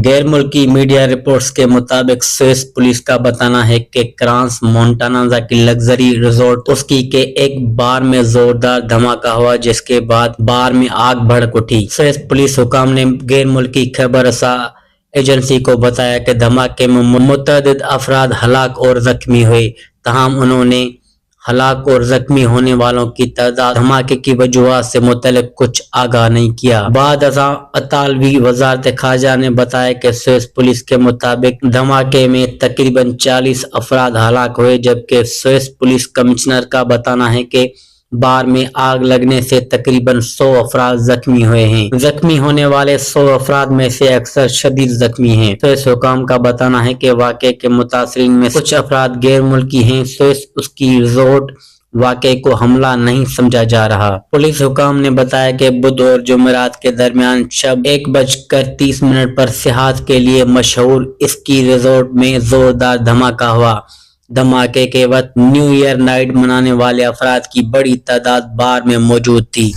غیر ملکی media reports کے مطابق سوئس پولیس کا بتانا ہے کہ کرانس مونٹانازا کی لگژری ریزورٹ اسکی کے ایک بار میں زوردار دھماکہ ہوا، جس کے بعد بار میں آگ بھڑک اٹھی۔ سوئس پولیس حکام نے غیر ملکی خبر رساں ایجنسی کو بتایا کہ دھماکے میں متعدد افراد ہلاک اور زخمی ہوئے، تاہم انہوں نے ہلاک اور زخمی ہونے والوں کی تعداد دھماکے کی وجوہات سے متعلق کچھ آگاہ نہیں کیا۔ بعد ازاں اطالوی وزارت خارجہ نے بتایا کہ سوئس پولیس کے مطابق دھماکے میں تقریباً 40 افراد ہلاک ہوئے، جبکہ سوئس پولیس کمشنر کا بتانا ہے کہ بار میں آگ لگنے سے تقریباً 100 افراد زخمی ہوئے ہیں۔ زخمی ہونے والے 100 افراد میں سے اکثر شدید زخمی ہیں۔ سوئس حکام کا بتانا ہے کہ واقعے کے متاثرین میں کچھ افراد غیر ملکی ہیں۔ سوئس اسکی ریزورٹ واقعے کو حملہ نہیں سمجھا جا رہا۔ پولیس حکام نے بتایا کہ بدھ اور جمعرات کے درمیان شب 1:30 پر سیاحت کے لیے مشہور اسکی ریزورٹ میں زوردار دھماکہ ہوا۔ دھماکے کے وقت نیو ایئر نائٹ منانے والے افراد کی بڑی تعداد بار میں موجود تھی۔